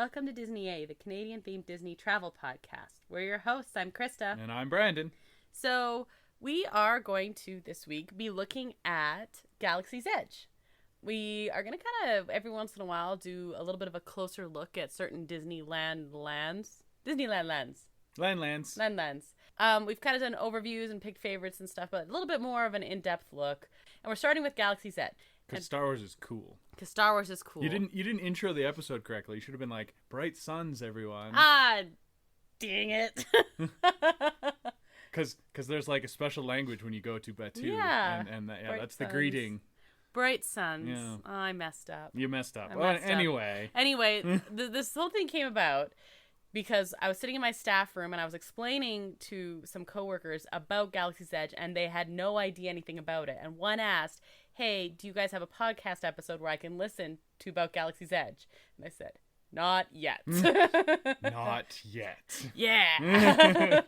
Welcome to Disney A, the Canadian-themed Disney travel podcast. We're your hosts. I'm Krysta. And I'm Brandon. So we are going to, this week, be looking at Galaxy's Edge. We are going to kind of, every once in a while, do a little bit of a closer look at certain Disneyland lands. We've kind of done overviews and picked favorites and stuff, but a little bit more of an in-depth look. And we're starting with Galaxy's Edge. Because Star Wars is cool. Because Star Wars is cool. You didn't intro the episode correctly. You should have been like, bright suns, everyone. Ah, dang it. Because there's like a special language when you go to Batuu. Yeah. And that's the suns. greeting. Bright suns. Yeah. Oh, I messed up. You messed up. Anyway, this whole thing came about because I was sitting in my staff room and I was explaining to some coworkers about Galaxy's Edge, and they had no idea anything about it. And one asked, "Hey, do you guys have a podcast episode where I can listen to about Galaxy's Edge?" And I said, "Not yet." Not yet. Yeah.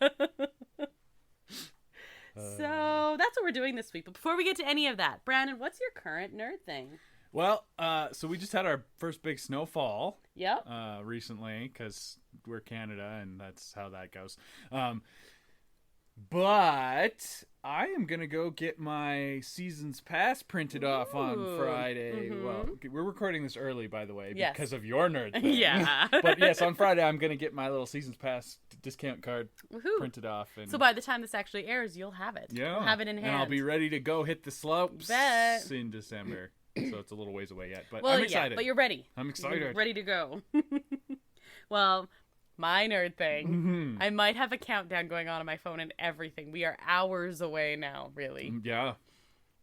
So that's what we're doing this week. But before we get to any of that, Brandon, what's your current nerd thing? Well, so we just had our first big snowfall. Yep. Recently, because we're Canada, and that's how that goes. But I am going to go get my season's pass printed off on Friday. Mm-hmm. Well, we're recording this early, by the way, Yes. because of your nerd thing. Yeah. But yes, on Friday, I'm going to get my little season's pass discount card Woohoo. printed off. And So by the time this actually airs, you'll have it. yeah, You'll have it in hand. And I'll be ready to go hit the slopes Bet. in December. So it's a little ways away yet, but Well, I'm excited. yeah, but you're ready. I'm excited. You're ready to go. Well, my nerd thing. Mm-hmm. I might have a countdown going on my phone and everything. We are hours away now, really. Yeah.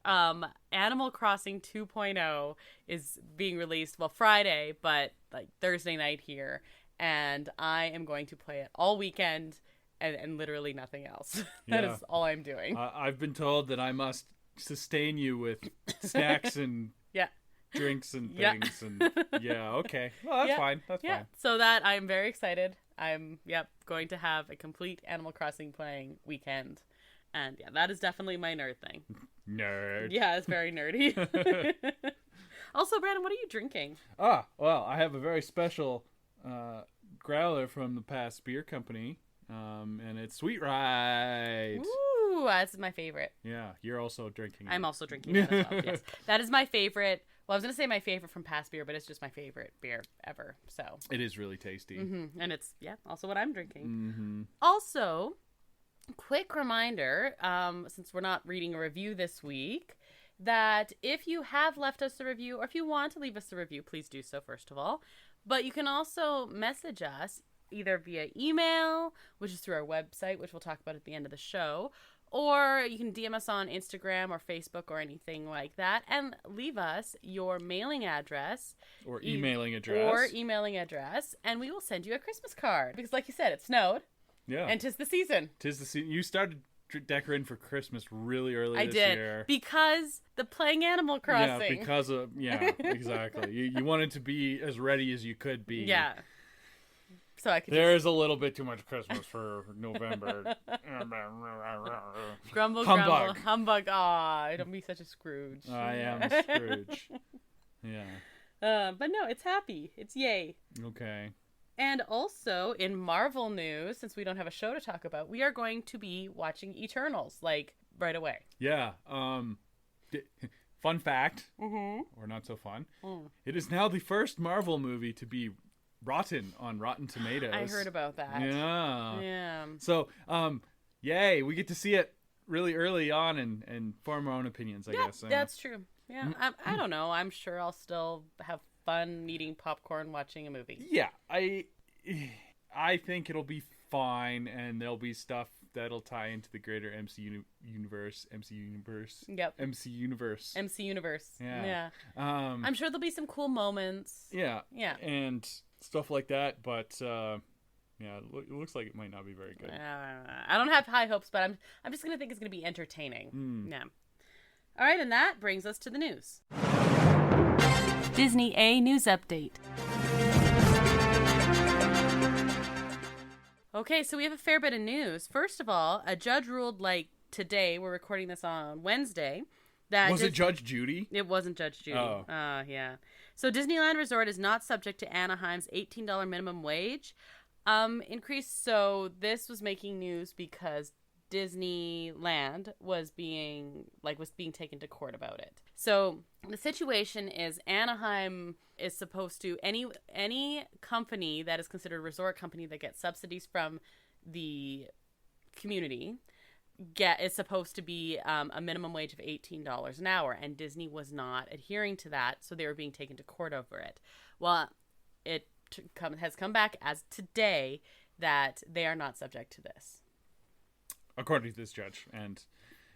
Animal Crossing 2.0 is being released, well, Friday, but like Thursday night here. And I am going to play it all weekend and literally nothing else. That Yeah. is all I'm doing. I've been told that I must sustain you with snacks and Yeah. drinks and Yeah. things. And yeah, okay. Well, that's Yeah. fine. That's Yeah, fine. so that I'm very excited. I'm going to have a complete Animal Crossing playing weekend. And yeah, that is definitely my nerd thing. Nerd. Yeah, it's very nerdy. Also, Brandon, what are you drinking? Well, I have a very special growler from the past beer company. And it's Sweet Ride. Ooh, that's my favorite. Yeah, you're also drinking it. I'm also drinking that as well. Yes, that is my favorite. Well, I was going to say my favorite from past beer, but it's just my favorite beer ever. So It is really tasty. and it's also what I'm drinking. Mm-hmm. Also, quick reminder, since we're not reading a review this week, that if you have left us a review, or if you want to leave us a review, please do so first of all. But you can also message us either via email, which is through our website, which we'll talk about at the end of the show, or you can DM us on Instagram or Facebook or anything like that, and leave us your mailing address. Or emailing address. And we will send you a Christmas card. Because like you said, it snowed, Yeah. and 'tis the season. Tis the season. You started decorating for Christmas really early I this did, year. because the playing Animal Crossing. Yeah, exactly. You wanted to be as ready as you could be. Yeah. So I could There's a little bit too much Christmas for November. grumble, Humbug. humbug. Aw, don't be such a Scrooge. I am a Scrooge. Yeah. But no, it's happy. It's yay. Okay. And also, in Marvel news, since we don't have a show to talk about, we are going to be watching Eternals, like, right away. Yeah. Fun fact, or not so fun, it is now the first Marvel movie to be rotten on Rotten Tomatoes. I heard about that. Yeah. Yeah. So, yay, we get to see it really early on and form our own opinions, I guess. That's true. Yeah, I don't know. I'm sure I'll still have fun eating popcorn watching a movie. Yeah, I think it'll be fine, and there'll be stuff that'll tie into the greater MC universe. Yep. MC universe. Yeah. I'm sure there'll be some cool moments. Yeah. Yeah. And stuff like that, but yeah, it looks like it might not be very good. I don't have high hopes, but I'm just gonna think it's gonna be entertaining. Yeah. All right, and that brings us to the news. Disney A news update. Okay, so we have a fair bit of news. First of all, a judge ruled today, we're recording this on Wednesday, that Was it Judge Judy? It wasn't Judge Judy. Oh. Yeah. So Disneyland Resort is not subject to Anaheim's $18 minimum wage increase. So this was making news because Disneyland was being taken to court about it. So the situation is Anaheim is supposed to any company that is considered a resort company that gets subsidies from the community is supposed to be a minimum wage of $18 an hour, and Disney was not adhering to that, so they were being taken to court over it. Well, it has come back as today that they are not subject to this, according to this judge. And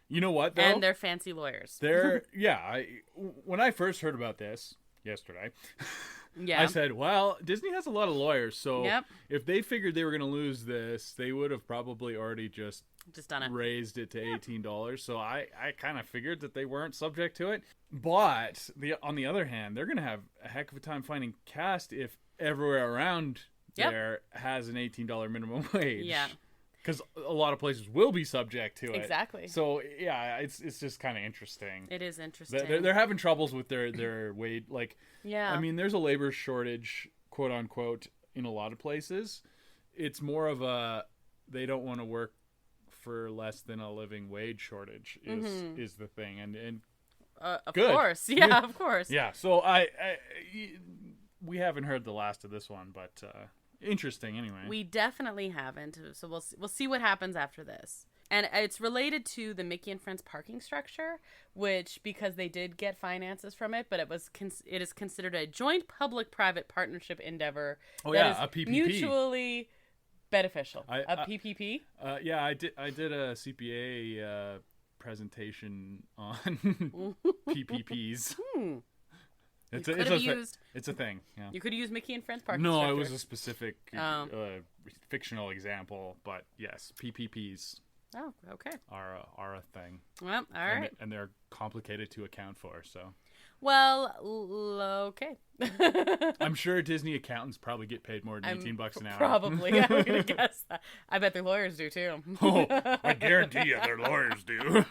you know what, though? And they're fancy lawyers. When I first heard about this yesterday, yeah, I said, well, Disney has a lot of lawyers, so yep. if they figured they were going to lose this, they would have probably already just done it, raised it to $18. So I kind of figured that they weren't subject to it. But on the other hand, they're going to have a heck of a time finding cast if everywhere around there has an $18 minimum wage. Yeah. Because a lot of places will be subject to it. Exactly. So, yeah, it's just kind of interesting. It is interesting. They're having troubles with their wage. Like, yeah. I mean, there's a labor shortage, quote unquote, in a lot of places. It's more of they don't want to work for less than a living wage shortage is the thing. And of good. Course. Yeah, of course. Yeah. So we haven't heard the last of this one, but interesting anyway. We definitely haven't. So we'll see what happens after this. And it's related to the Mickey and Friends parking structure, which, because they did get finances from it, but it is considered a joint public-private partnership endeavor. Oh, yeah, a PPP. Mutually beneficial. A PPP? Yeah, I did a CPA presentation on PPPs. It's a thing. Yeah. You could have used Mickey and Friends parking No, structure. it was a specific fictional example, but yes, PPPs. Oh, okay. Are a thing. Well, all right. And they're complicated to account for, so. Well, okay. I'm sure Disney accountants probably get paid more than $18 an hour. Probably, I'm gonna guess that. I bet their lawyers do too. Oh, I guarantee you, their lawyers do.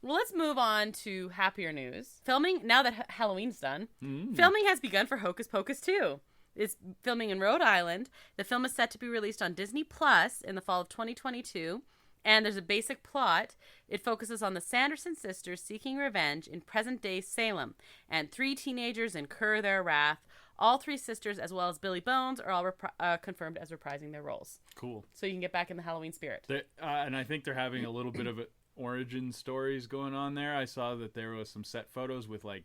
Well, let's move on to happier news. Filming, now that Halloween's done, filming has begun for Hocus Pocus 2. It's filming in Rhode Island. The film is set to be released on Disney Plus in the fall of 2022. And there's a basic plot. It focuses on the Sanderson sisters seeking revenge in present-day Salem, and 3 teenagers incur their wrath. All 3 sisters, as well as Billy Bones, are all confirmed as reprising their roles. Cool. So you can get back in the Halloween spirit. And I think they're having a little bit of origin stories going on there. I saw that there was some set photos with, like,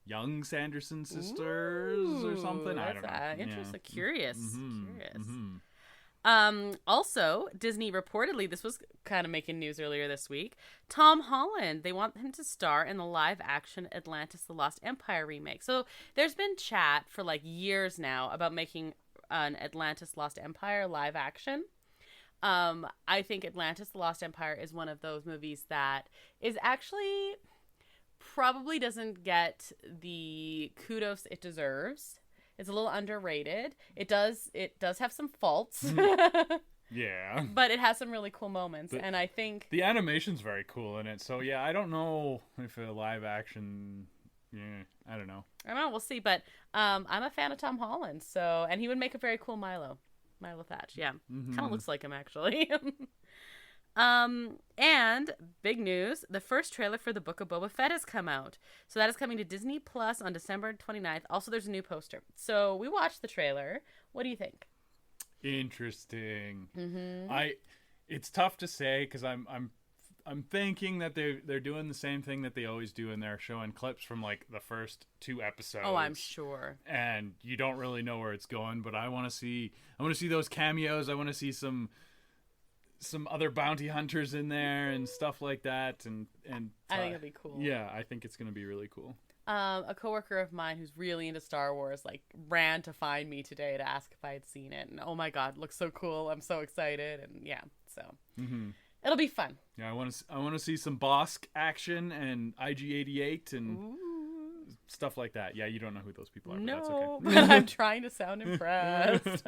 young Sanderson sisters or something. I don't know. Interesting. Yeah. Curious. Mm-hmm. Also, Disney reportedly, this was kind of making news earlier this week, Tom Holland, they want him to star in the live-action Atlantis The Lost Empire remake. So there's been chat for like years now about making an Atlantis Lost Empire live-action. I think Atlantis The Lost Empire is one of those movies that is actually probably doesn't get the kudos it deserves. It's a little underrated. It does have some faults. Yeah. But it has some really cool moments. And I think the animation's very cool in it. So yeah, I don't know if a live action, I don't know. We'll see. But I'm a fan of Tom Holland. And he would make a very cool Milo Thatch. Yeah. Kind of looks like him, actually. And big news, the first trailer for the Book of Boba Fett has come out. So that is coming to Disney Plus on December 29th. Also, there's a new poster. So we watched the trailer. What do you think? Interesting. It's tough to say because I'm thinking that they're doing the same thing that they always do, and they're showing clips from like the first 2 episodes. Oh, I'm sure. And you don't really know where it's going, but I want to see those cameos. I want to see some other bounty hunters in there and stuff like that, and I think it'll be cool. Yeah, I think it's gonna be really cool. A coworker of mine who's really into Star Wars ran to find me today to ask if I had seen it, and oh my god, it looks so cool! I'm so excited, and yeah, so it'll be fun. Yeah, I want to see some Bosk action and IG-88 and stuff like that. Yeah, you don't know who those people are, but that's okay. But I'm trying to sound impressed.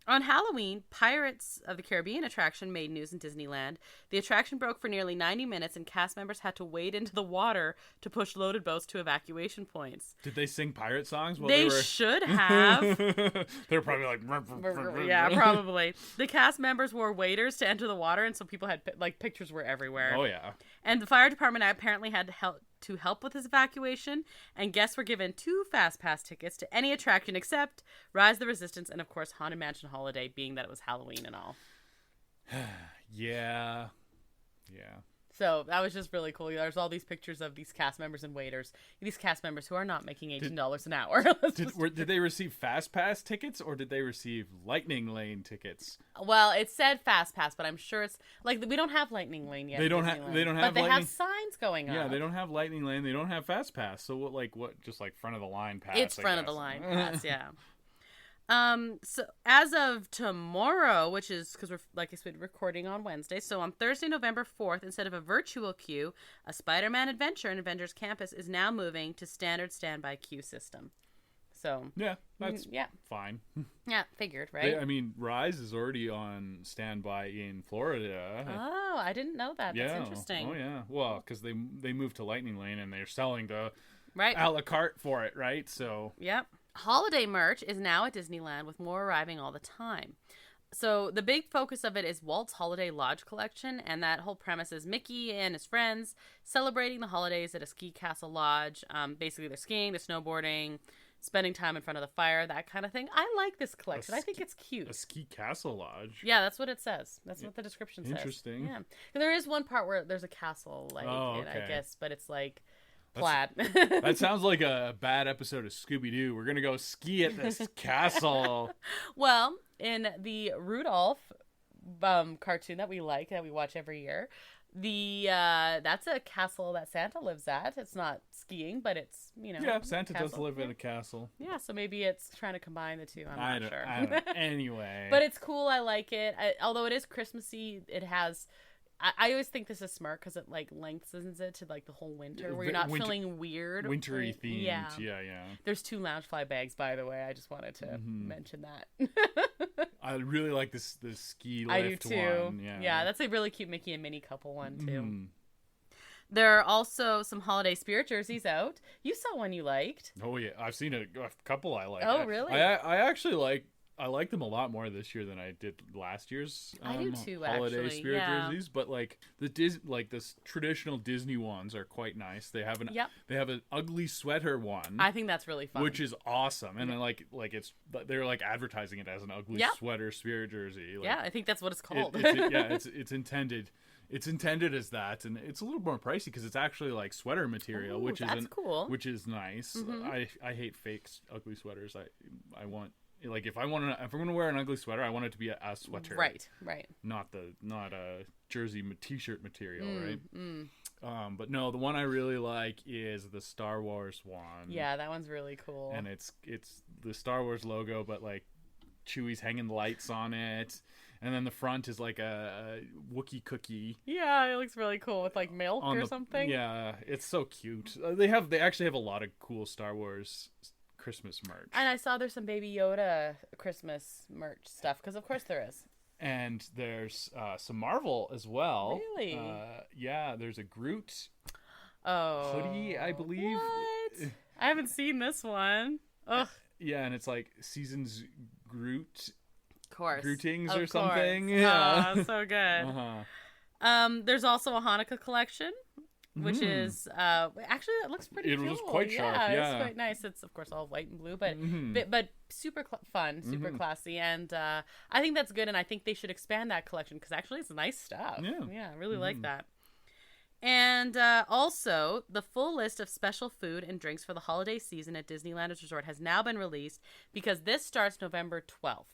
On Halloween, Pirates of the Caribbean attraction made news in Disneyland. The attraction broke for nearly 90 minutes, and cast members had to wade into the water to push loaded boats to evacuation points. Did they sing pirate songs while They they were... should have. They're probably like... Yeah, probably. The cast members wore waders to enter the water, and so people had, pictures were everywhere. Oh, yeah. And the fire department apparently had to help with this evacuation, and guests were given 2 Fast Pass tickets to any attraction except Rise of the Resistance and, of course, Haunted Mansion Holiday, being that it was Halloween and all. Yeah. So that was just really cool. There's all these pictures of these cast members and waiters. These cast members who are not making $18 an hour. Did they receive Fast Pass tickets, or did they receive Lightning Lane tickets? Well, it said Fast Pass, but I'm sure it's like we don't have Lightning Lane yet. They don't have. But they Lightning... have signs going on. Yeah, they don't have Lightning Lane. They don't have Fast Pass. So what? Just like front of the line pass. It's front of the line pass. Yeah. So as of tomorrow, which is because we're, like I said, recording on Wednesday. So on Thursday, November 4th, instead of a virtual queue, a Spider-Man adventure in Avengers Campus is now moving to standard standby queue system. So yeah, that's fine. Yeah, figured, right? I mean, Rise is already on standby in Florida. Oh, I didn't know that. That's interesting. Oh yeah. Well, because they moved to Lightning Lane and they're selling the a la carte for it, right? So yep. Holiday merch is now at Disneyland, with more arriving all the time. So the big focus of it is Walt's Holiday Lodge collection, and that whole premise is Mickey and his friends celebrating the holidays at a ski castle lodge. Basically, they're skiing, they're snowboarding, spending time in front of the fire, that kind of thing. I like this collection. I think it's cute. A ski castle lodge? Yeah, that's what it says. That's what the description says. Interesting. Yeah. There is one part where there's a castle, okay. I guess, but it's like... plaid. That sounds like a bad episode of Scooby-Doo. We're gonna go ski at this castle. Well, in the Rudolph cartoon that we watch every year, that's a castle that Santa lives at. It's not skiing, but it's yeah, Santa does live in a castle. Yeah, so maybe it's trying to combine the two. I'm not sure. I don't know. Anyway, but it's cool. I like it. Although it is Christmassy, it has. I always think this is smart because it lengthens it to the whole winter, where you're not feeling weird, wintry themed. Yeah. There's 2 Loungefly bags, by the way. I just wanted to mention that. I really like this ski lift. I do too. One. Yeah, that's a really cute Mickey and Minnie couple one too. There are also some holiday spirit jerseys out. You saw one you liked. Oh yeah, I've seen a couple I like. Oh really? I actually I like them a lot more this year than I did last year's I do too, holiday actually. spirit jerseys. But the traditional Disney ones are quite nice. They have an ugly sweater one. I think that's really fun, which is awesome. And they're advertising it as an ugly sweater spirit jersey. I think that's what it's called. It's intended. It's intended as that, and it's a little more pricey because it's actually sweater material, which is cool. Which is nice. I hate fake ugly sweaters. I want. If I'm gonna wear an ugly sweater, I want it to be a sweater, right, not a jersey t-shirt material, right? But no, the one I really like is the Star Wars one. Yeah, that one's really cool, and it's the Star Wars logo, but Chewie's hanging lights on it, and then the front is a Wookiee cookie. Yeah, it looks really cool with milk or something. Yeah, it's so cute. They actually have a lot of cool Star Wars Christmas merch, and I saw there's some Baby Yoda Christmas merch stuff, because of course there is, and there's some Marvel as well. Really? Yeah, there's a Groot hoodie, I believe. What? I haven't seen this one. Ugh. Yeah, and it's Seasons Groot, Grootings or something. Yeah, so good. There's also a Hanukkah collection, which is actually that looks pretty cool. It was quite sharp. Yeah, it's quite nice. It's of course all white and blue, but super fun, super classy, and I think that's good. And I think they should expand that collection because actually it's nice stuff. Yeah, I really like that. And also, the full list of special food and drinks for the holiday season at Disneyland Resort has now been released because this starts November 12th.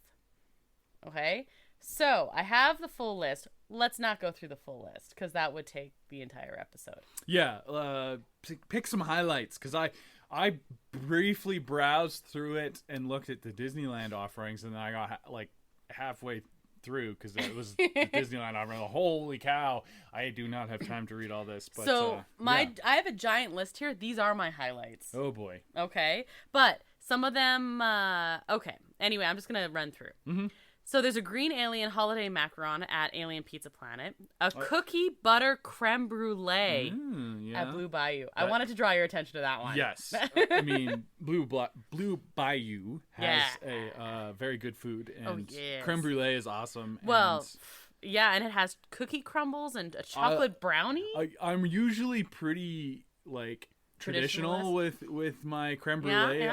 Okay? So, I have the full list. Let's not go through the full list because that would take the entire episode. Yeah, pick some highlights because I briefly browsed through it and looked at the Disneyland offerings, and then I got halfway through because it was the Disneyland offering. Holy cow! I do not have time to read all this. But, so I have a giant list here. These are my highlights. Oh boy. Okay, but some of them. Okay. Anyway, I'm just gonna run through. So there's a green alien holiday macaron at Alien Pizza Planet, a cookie butter creme brulee at Blue Bayou. I wanted to draw your attention to that one. Yes. I mean, Blue Bayou has a very good food, and creme brulee is awesome. Well, yeah, and it has cookie crumbles and a chocolate brownie. I'm usually pretty, like, traditional with my creme brulee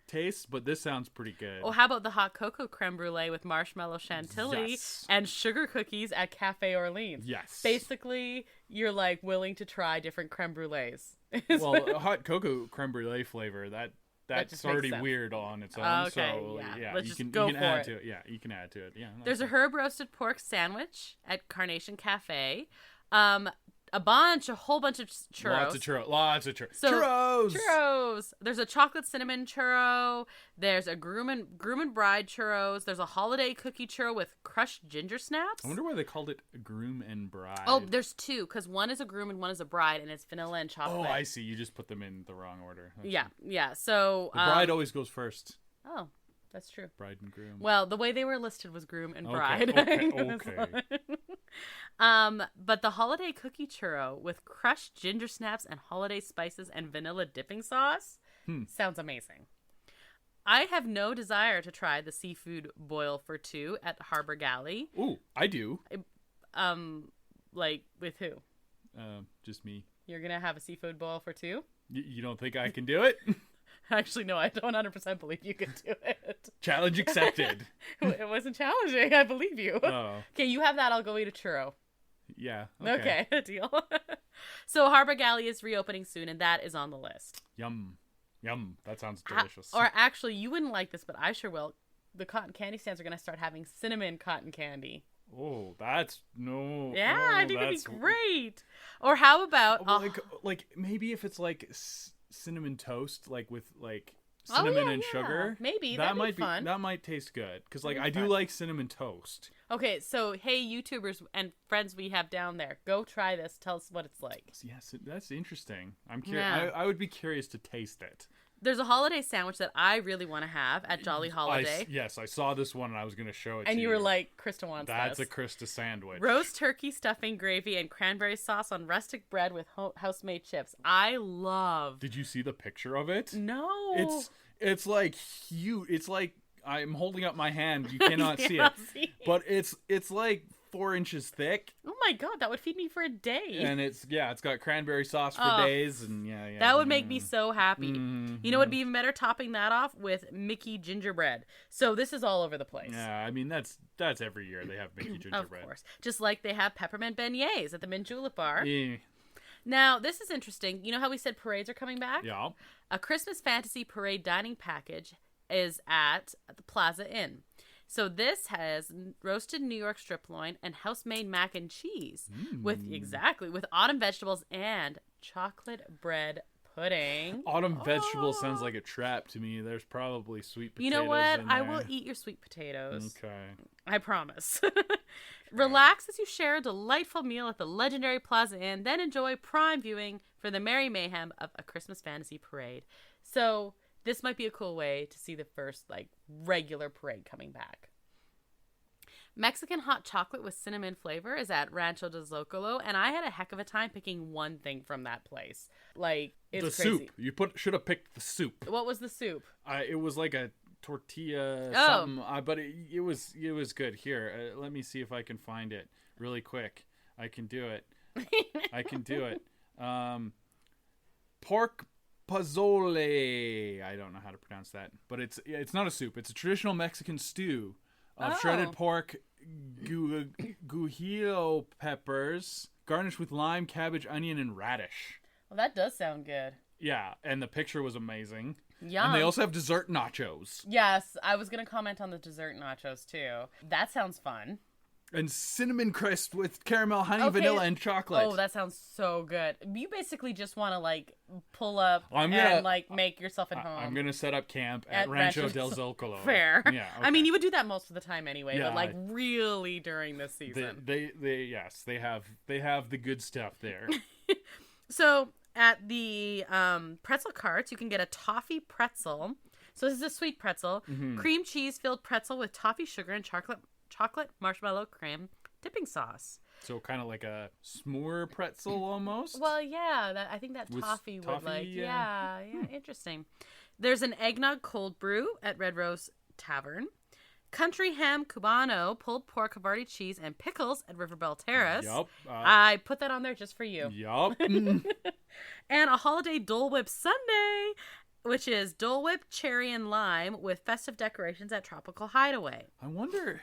taste, but this sounds pretty good. Oh, how about the hot cocoa creme brulee with marshmallow chantilly and sugar cookies at Cafe Orleans? Yes. Basically, you're like willing to try different creme brulees. Well, a hot cocoa creme brulee flavor, that's already weird on its own. Okay, so yeah. you can add to it. Yeah, you can add to it. Yeah. There's a herb roasted pork sandwich at Carnation Cafe. A whole bunch of churros. Lots of churros. So, churros. There's a chocolate cinnamon churro. There's a groom and bride churros. There's a holiday cookie churro with crushed ginger snaps. I wonder why they called it groom and bride. Oh, there's two, because one is a groom and one is a bride, and it's vanilla and chocolate. Oh, I see. You just put them in the wrong order. Yeah. So the bride always goes first. Oh, that's true. Bride and groom. Well, the way they were listed was groom and bride. Okay. But the holiday cookie churro with crushed ginger snaps and holiday spices and vanilla dipping sauce sounds amazing. I have no desire to try the seafood boil for two at Harbor Galley. Ooh, I do. Like with who? Just me. You're gonna have a seafood boil for two? You don't think I can do it? Actually, no, I don't 100% believe you could do it. Challenge accepted. It wasn't challenging. I believe you. Oh. Okay, you have that. I'll go eat a churro. Yeah. Okay, deal. So Harbor Galley is reopening soon, and that is on the list. Yum. That sounds delicious. Or actually, you wouldn't like this, but I sure will. The cotton candy stands are going to start having cinnamon cotton candy. Oh, that's no. Yeah, no, I think that'd be great. Or how about like maybe if it's like cinnamon toast, like with like cinnamon and sugar. Maybe that might be fun. That might taste good because like I do like cinnamon toast. Okay, so hey, YouTubers and friends we have down there, go try this. Tell us what it's like. Yes, that's interesting. I'm curious. Yeah. I would be curious to taste it. There's a holiday sandwich that I really want to have at Jolly Holiday. Yes, I saw this one and I was going to show it to you. And you were like, Krysta wants That's this. a Krysta sandwich. Roast turkey stuffing gravy and cranberry sauce on rustic bread with house-made chips. I love. Did you see the picture of it? No. It's like huge. It's like I'm holding up my hand. You cannot see it. But it's like 4 inches thick. Oh my god, that would feed me for a day. And it's got cranberry sauce for days, and yeah. That would make me so happy. You know what'd be even better? Topping that off with Mickey gingerbread. So this is all over the place. Yeah, I mean that's every year they have Mickey gingerbread. Of course, just like they have peppermint beignets at the Mint Julep Bar. Yeah. Now this is interesting. You know how we said parades are coming back? Yeah. A Christmas Fantasy Parade dining package is at the Plaza Inn. So this has roasted New York strip loin and house-made mac and cheese with autumn vegetables and chocolate bread pudding. Autumn vegetables sounds like a trap to me. There's probably sweet potatoes. You know what? in there. I will eat your sweet potatoes. Okay. I promise. Relax as you share a delightful meal at the legendary Plaza Inn, then enjoy prime viewing for the merry mayhem of A Christmas Fantasy Parade. So this might be a cool way to see the first, like, regular parade coming back. Mexican hot chocolate with cinnamon flavor is at Rancho del Zocalo, and I had a heck of a time picking one thing from that place. Like, it's crazy. Soup. You should have picked the soup. What was the soup? It was like a tortilla something, but it was good. Here, let me see if I can find it really quick. I can do it. Pork pozole. I don't know how to pronounce that, but it's not a soup. It's a traditional Mexican stew of shredded pork, guajillo peppers, garnished with lime, cabbage, onion, and radish. Well, that does sound good. Yeah, and the picture was amazing. Yum. And they also have dessert nachos. Yes, I was going to comment on the dessert nachos, too. That sounds fun. And cinnamon crisp with caramel, honey, vanilla, and chocolate. Oh, that sounds so good. You basically just want to, like, pull up and, like, make yourself at home. I'm going to set up camp at Rancho del Zocalo. Fair. Yeah. Okay. I mean, you would do that most of the time anyway, but, like, really during this season. They have the good stuff there. So, at the pretzel carts, you can get a toffee pretzel So this is a sweet pretzel. Cream cheese filled pretzel with toffee sugar and chocolate marshmallow creme dipping sauce. So kind of like a s'more pretzel almost. Well, yeah, I think that With toffee would toffee, yeah, interesting. There's an eggnog cold brew at Red Rose Tavern. Country ham cubano, pulled pork, Havarti cheese, and pickles at Riverbell Terrace. Yup. I put that on there just for you. Yup. And a holiday Dole Whip Sundae, which is Dole Whip, cherry, and lime with festive decorations at Tropical Hideaway. I wonder,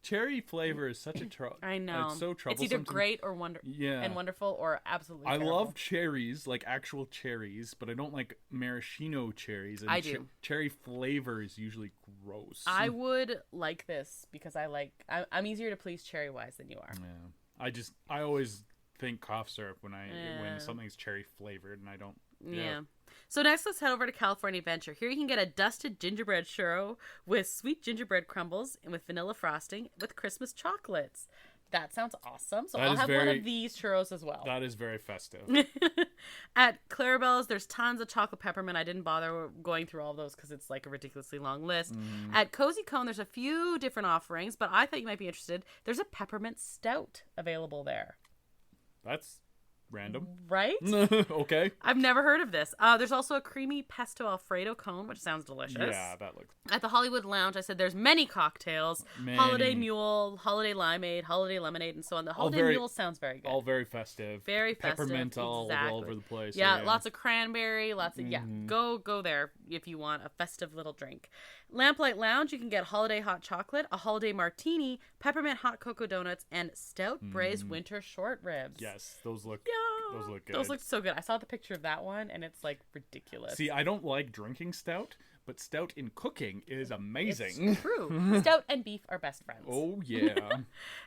cherry flavor is such a I know. It's so troublesome. It's either great or wonderful or absolutely terrible. I love cherries, like actual cherries, but I don't like maraschino cherries. And I do. Cherry flavor is usually gross. I would like this because I'm easier to please cherry-wise than you are. Yeah. I always think cough syrup when something's cherry flavored, and I don't. Yeah. So next, let's head over to California Adventure. Here you can get a dusted gingerbread churro with sweet gingerbread crumbles and with vanilla frosting with Christmas chocolates. That sounds awesome. So I'll have one of these churros as well. That is very festive. At Clarabelle's, there's tons of chocolate peppermint. I didn't bother going through all of those because it's like a ridiculously long list. At Cozy Cone, there's a few different offerings, but I thought you might be interested. There's a peppermint stout available there. That's random. Right? Okay. I've never heard of this. There's also a creamy pesto Alfredo cone, which sounds delicious. Yeah, that looks... At the Hollywood Lounge, I said there's many cocktails. Holiday Mule, Holiday Limeade, Holiday Lemonade, and so on. The Holiday Mule sounds very good. All very festive. Very festive. Peppermint all over the place. Yeah, lots of cranberry, lots of... Yeah, go there if you want a festive little drink. Lamplight Lounge, you can get holiday hot chocolate, a holiday martini, peppermint hot cocoa donuts, and stout braised winter short ribs. Yes, those look good. Those look so good. I saw the picture of that one, and it's like ridiculous. See, I don't like drinking stout, but stout in cooking is amazing. It's true. Stout and beef are best friends. Oh, yeah.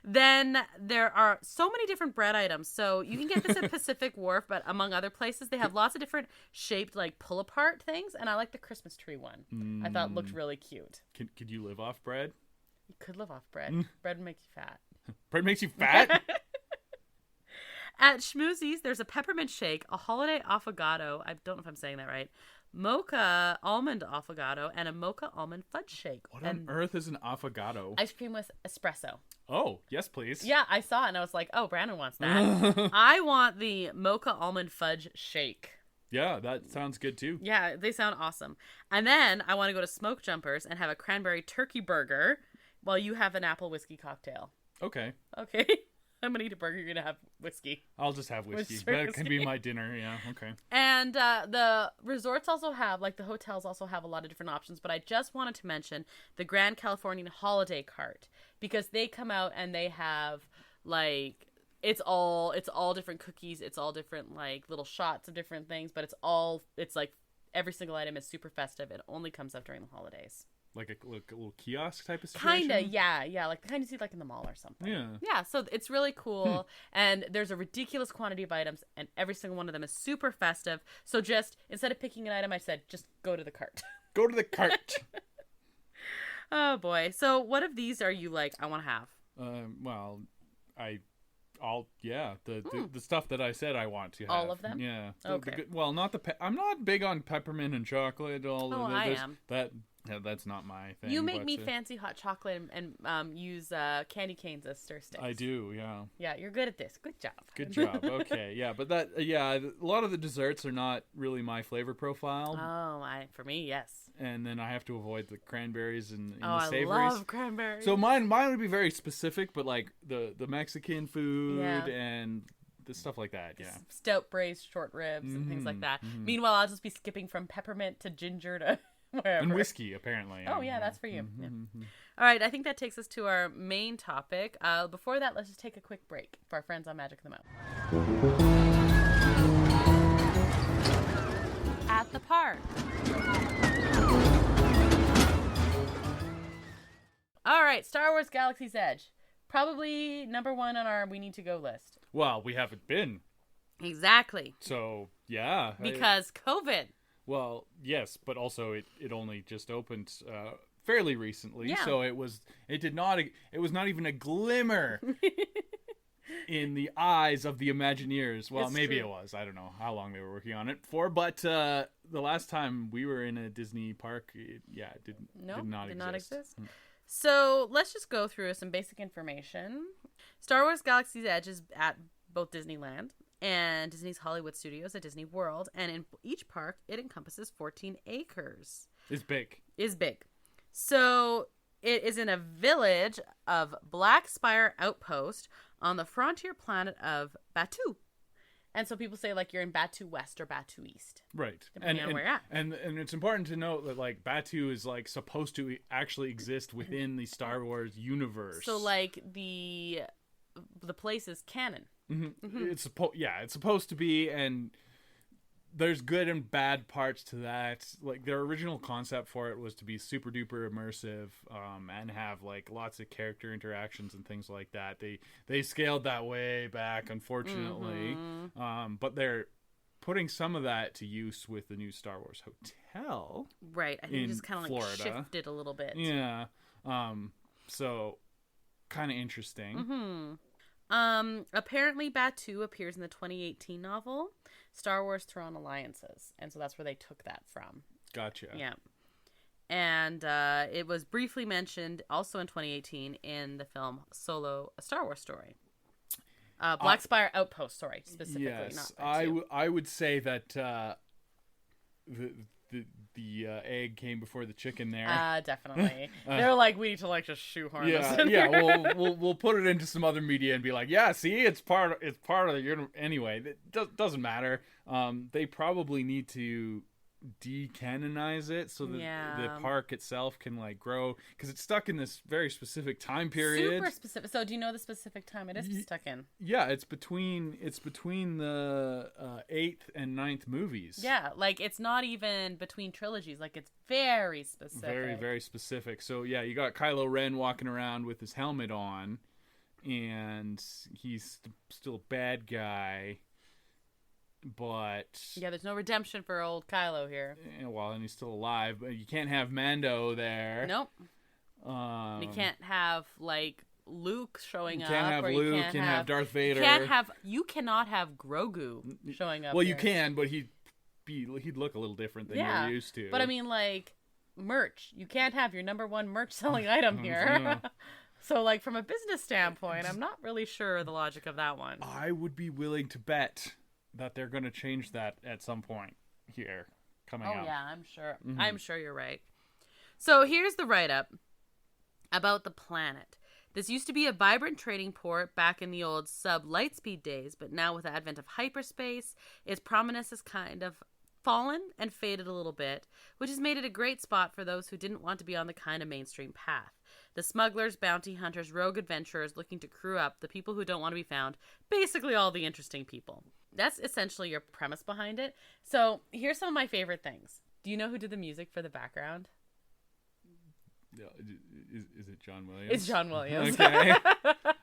Then there are so many different bread items. So you can get this at Pacific Wharf, but among other places, they have lots of different shaped, like, pull-apart things, and I like the Christmas tree one. I thought it looked really cute. Could you live off bread? You could live off bread. Bread would make you fat. Bread makes you fat? At Schmoozies, there's a peppermint shake, a holiday affogato, I don't know if I'm saying that right, mocha almond affogato, and a mocha almond fudge shake. What on earth is an affogato? Ice cream with espresso. Oh, yes, please. Yeah, I saw it, and I was like, oh, Brandon wants that. I want the mocha almond fudge shake. Yeah, that sounds good, too. Yeah, they sound awesome. And then I want to go to Smoke Jumpers and have a cranberry turkey burger while you have an apple whiskey cocktail. Okay. I'm going to eat a burger. You're going to have whiskey. I'll just have whiskey. That can be my dinner. Yeah, okay. And the resorts also have, like the hotels also have a lot of different options. But I just wanted to mention the Grand Californian Holiday Cart. Because they come out and they have, like, it's all different cookies. It's all different, like, little shots of different things. But it's like every single item is super festive. It only comes out during the holidays. Like a little kiosk type of situation? Kinda, yeah. Like the kind you see like in the mall or something. Yeah, so it's really cool. And there's a ridiculous quantity of items, and every single one of them is super festive. So just, instead of picking an item, I said, just go to the cart. Go to the cart. Oh, boy. So what of these are you like, I want to have? Well, the stuff that I said I want to have. All of them? Yeah. Okay. I'm not big on peppermint and chocolate. I am. That's not my thing. You make me fancy hot chocolate and use candy canes as stir sticks. I do, yeah. Yeah, you're good at this. Good job. Good job. Okay, yeah, but a lot of the desserts are not really my flavor profile. Oh, for me, yes. And then I have to avoid the cranberries and the savories. I love cranberries. So mine would be very specific, but like the Mexican food and the stuff like that, yeah. Stout braised short ribs and things like that. Meanwhile, I'll just be skipping from peppermint to ginger to wherever. And whiskey, apparently. Oh, yeah, that's for you. Yeah. All right, I think that takes us to our main topic. Before that, let's just take a quick break for our friends on Magic of the Mouth. At the park. All right, Star Wars Galaxy's Edge. Probably number one on our we need to go list. Well, we haven't been. Exactly. So, yeah. Because COVID. Well, yes, but also it only just opened fairly recently, so it was not even a glimmer in the eyes of the Imagineers. Well, It's maybe true. it was. I don't know how long they were working on it for, but the last time we were in a Disney park, it did not exist. So let's just go through some basic information. Star Wars Galaxy's Edge is at both Disneyland and Disney's Hollywood Studios at Disney World, and in each park it encompasses 14 acres. It's big. So it is in a village of Black Spire Outpost on the frontier planet of Batuu. And so people say, like, you're in Batuu West or Batuu East. Right. Depending on where you're at. And it's important to note that, like, Batuu is, like, supposed to actually exist within the Star Wars universe. So, like, the place is canon. Mm-hmm. It's supposed to be, and there's good and bad parts to that. Like, their original concept for it was to be super duper immersive, and have like lots of character interactions and things like that. They scaled that way back, unfortunately. But they're putting some of that to use with the new Star Wars hotel. Right. I think it just kind of like Florida. shifted a little bit. Yeah. So kind of interesting. Apparently Batuu appears in the 2018 novel Star Wars Throne Alliances, and so that's where they took that from. Gotcha. Yeah. And it was briefly mentioned also in 2018 in the film Solo: A Star Wars Story. Black Spire Outpost, sorry, specifically. Yes, not Batuu. I would say that the egg came before the chicken there. Definitely. They're like, we need to like just shoehorn this in yeah. here. We'll put it into some other media and be like, yeah, see, it's part of the anyway. It doesn't matter. They probably need to decanonize it so that the park itself can like grow, because it's stuck in this very specific time period. Super specific. So do you know the specific time it is stuck in? Yeah, it's between the 8th and 9th movies. Yeah, like it's not even between trilogies. Like it's very specific. Very, very specific. So yeah, you got Kylo Ren walking around with his helmet on, and he's still a bad guy. But yeah, there's no redemption for old Kylo here. Well, and he's still alive, but you can't have Mando there. Nope. You can't have like Luke showing up. You can't have Luke. You can't have Darth Vader. You cannot have Grogu showing up. Well, you can, but he'd look a little different than you're used to. But I mean, like merch. You can't have your number one merch selling item here. Yeah. So, like from a business standpoint, I'm not really sure the logic of that one. I would be willing to bet that they're going to change that at some point here coming up. Oh yeah, I'm sure. Mm-hmm. I'm sure you're right. So here's the write-up about the planet. This used to be a vibrant trading port back in the old sub-lightspeed days, but now with the advent of hyperspace, its prominence has kind of fallen and faded a little bit, which has made it a great spot for those who didn't want to be on the kind of mainstream path. The smugglers, bounty hunters, rogue adventurers looking to crew up, the people who don't want to be found, basically all the interesting people. That's essentially your premise behind it. So here's some of my favorite things. Do you know who did the music for the background? Is it John Williams? It's John Williams. Okay.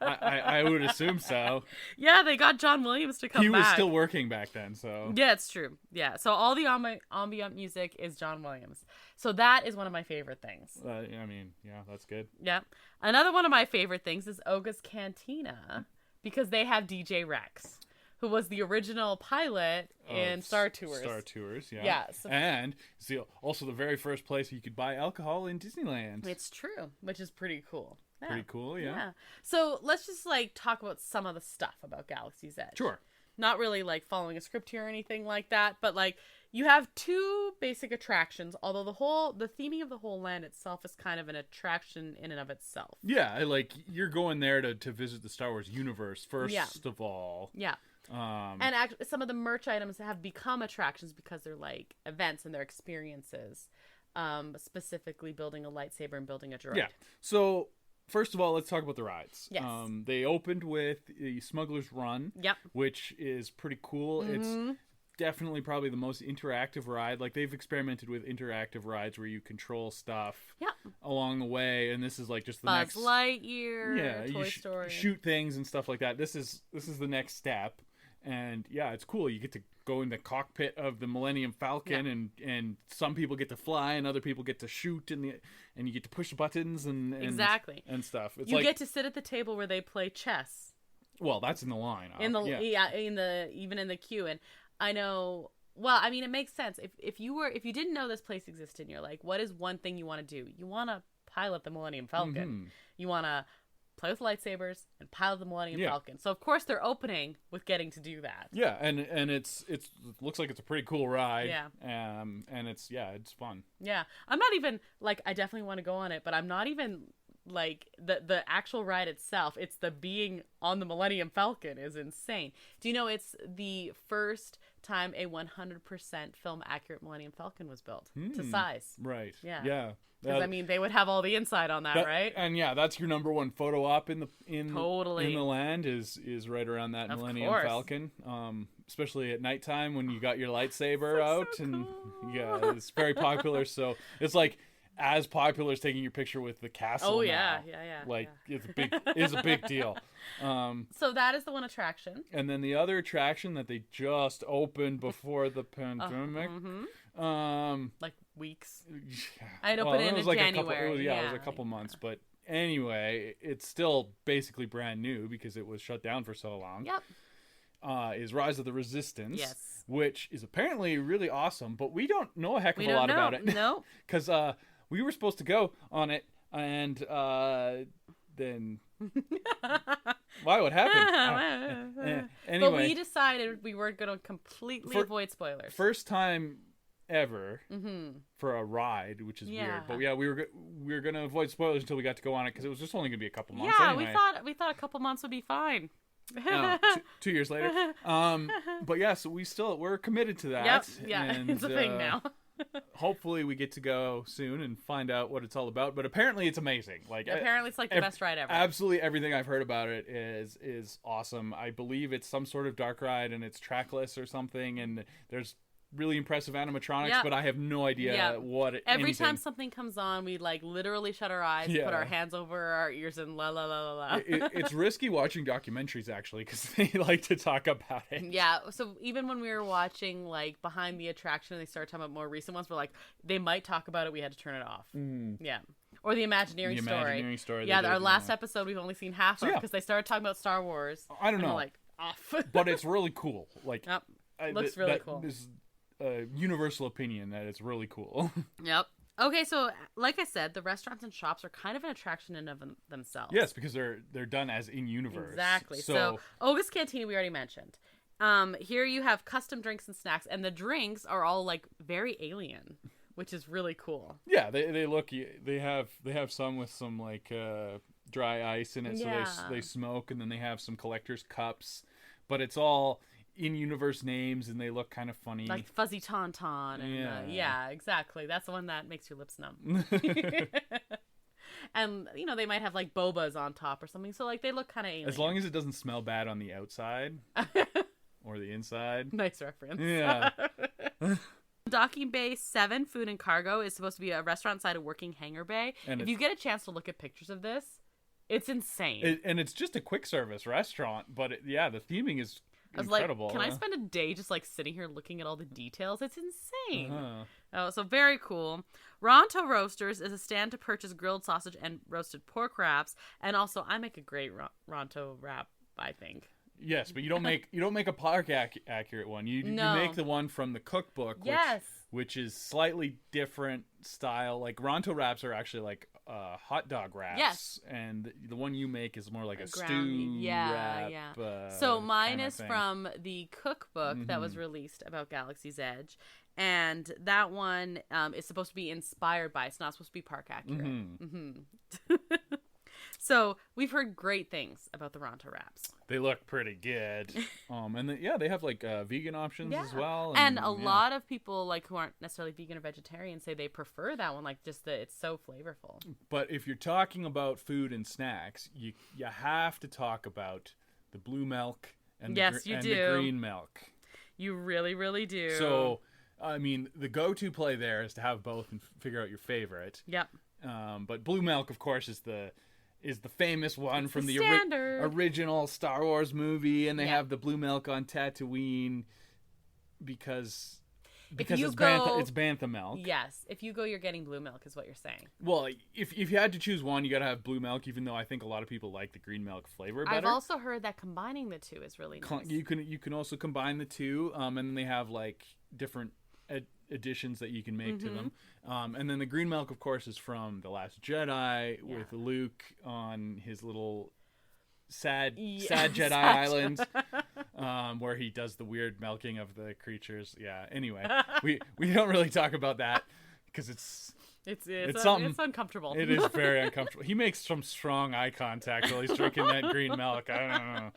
I would assume so. Yeah, they got John Williams to come back. He was still working back then, so. Yeah, it's true. Yeah, so all the ambient music is John Williams. So that is one of my favorite things. I mean, yeah, that's good. Yeah. Another one of my favorite things is Oga's Cantina, because they have DJ Rex, who was the original pilot in Star Tours. Star Tours, yeah. Yeah. So and it's also the very first place you could buy alcohol in Disneyland. It's true, which is pretty cool. Yeah. Pretty cool, yeah. So let's just like talk about some of the stuff about Galaxy's Edge. Sure. Not really like following a script here or anything like that, but like you have two basic attractions, although the theming of the whole land itself is kind of an attraction in and of itself. Yeah, like you're going there to visit the Star Wars universe first of all. Yeah. And actually, some of the merch items have become attractions because they're like events and they're experiences, specifically building a lightsaber and building a droid. Yeah. So first of all, let's talk about the rides. Yes. They opened with the Smuggler's Run. Yep. Which is pretty cool. Mm-hmm. It's definitely probably the most interactive ride. Like they've experimented with interactive rides where you control stuff along the way, and this is like just the next Buzz Lightyear, Toy Story, shoot things and stuff like that. This is the next step. And yeah, it's cool. You get to go in the cockpit of the Millennium Falcon, and some people get to fly, and other people get to shoot, and you get to push buttons and exactly and stuff. It's you get to sit at the table where they play chess. Well, that's in the line. In even in the queue. And I know, well, I mean, it makes sense. If you didn't know this place existed and you're like, what is one thing you want to do? You want to pilot the Millennium Falcon. Mm-hmm. You want to play with lightsabers and pilot the Millennium Falcon. So of course they're opening with getting to do that. Yeah, and it looks like it's a pretty cool ride. Yeah. And it's fun. Yeah. I'm not even like, I definitely want to go on it, but I'm not even like the actual ride itself. It's the being on the Millennium Falcon is insane. Do you know it's the first time a 100% film accurate Millennium Falcon was built to size? Right. Yeah. Yeah. Because I mean, they would have all the inside on that, right? And yeah, that's your number one photo op in the Totally. the land is right around that Of Millennium course. Falcon. Especially at nighttime when you got your lightsaber out, so and cool. yeah, it's very popular. So it's like as popular as taking your picture with the castle. Oh yeah, now. yeah. Like it's a big deal. So that is the one attraction. And then the other attraction that they just opened before the pandemic. Like weeks. Yeah. I'd open it in January. It was a couple months, but anyway, it's still basically brand new because it was shut down for so long. Yep. Is Rise of the Resistance. Yes. Which is apparently really awesome, but we don't know a heck of a lot about it. No. Because we were supposed to go on it, and then why? What happened? Anyway, but we decided we weren't going to completely avoid spoilers. First time ever for a ride, which is weird. But yeah, we were going to avoid spoilers until we got to go on it because it was just only going to be a couple months. Yeah, anyway. we thought a couple months would be fine. 2 years later. But yeah, so we're committed to that. Yep. Yeah, and, it's a thing now. Hopefully we get to go soon and find out what it's all about. But apparently it's amazing. Like apparently it's like the best ride ever. Absolutely everything I've heard about it is awesome. I believe it's some sort of dark ride and it's trackless or something, and there's really impressive animatronics, but I have no idea what Every time something comes on, we like literally shut our eyes, put our hands over our ears, and la la la la la. It's risky watching documentaries actually because they like to talk about it. Yeah, so even when we were watching like behind the attraction, and they started talking about more recent ones. We're like, they might talk about it. We had to turn it off. Yeah. Or the Imagineering story. Imagineering story. Yeah, our last episode we've only seen half of because they started talking about Star Wars. I don't know. We're like off. But it's really cool. Like, looks really cool. This universal opinion that it's really cool. Yep. Okay, so like I said, the restaurants and shops are kind of an attraction in of themselves. Yes, because they're done as in universe. Exactly. So Oga's Cantina we already mentioned. Here you have custom drinks and snacks, and the drinks are all like very alien, which is really cool. Yeah, they look. They have some with some like dry ice in it, so they smoke, and then they have some collector's cups, but it's all in-universe names, and they look kind of funny. Like Fuzzy Tauntaun. And, yeah, exactly. That's the one that makes your lips numb. And, you know, they might have, like, bobas on top or something, so, like, they look kind of alien. As long as it doesn't smell bad on the outside or the inside. Nice reference. Yeah. Docking Bay 7 Food and Cargo is supposed to be a restaurant side of working hangar bay. And if you get a chance to look at pictures of this, it's insane. And it's just a quick service restaurant, but the theming is incredible. Like, can I spend a day just like sitting here looking at all the details? It's insane. Oh, so very cool. Ronto Roasters is a stand to purchase grilled sausage and roasted pork wraps, and also I make a great Ronto wrap, I think. Yes, but you don't make a park accurate one. You make the one from the cookbook, which is slightly different style. Like Ronto wraps are actually like hot dog wraps. Yes. And the one you make is more like a stew wrap. Yeah. So mine is from the cookbook that was released about Galaxy's Edge. And that one is supposed to be inspired by. It's not supposed to be park accurate. So we've heard great things about the Ronto wraps. They look pretty good. And they have like vegan options as well. And a lot of people like who aren't necessarily vegan or vegetarian say they prefer that one. Like just that it's so flavorful. But if you're talking about food and snacks, you have to talk about the blue milk and the green milk. You really, really do. So, I mean, the go-to play there is to have both and figure out your favorite. Yep. But blue milk, of course, is the famous one from the original Star Wars movie, and they have the blue milk on Tatooine because Because you it's go, it's bantha milk. Yes, if you go, you're getting blue milk, is what you're saying. Well, if you had to choose one, you got to have blue milk. Even though I think a lot of people like the green milk flavor better. I've also heard that combining the two is really nice. You can also combine the two, and then they have like different additions that you can make to them. And then the green milk, of course, is from The Last Jedi with Luke on his little sad Jedi island, where he does the weird milking of the creatures. Yeah. Anyway, we don't really talk about that because it's uncomfortable. It is very uncomfortable. He makes some strong eye contact while he's drinking that green milk. I don't know.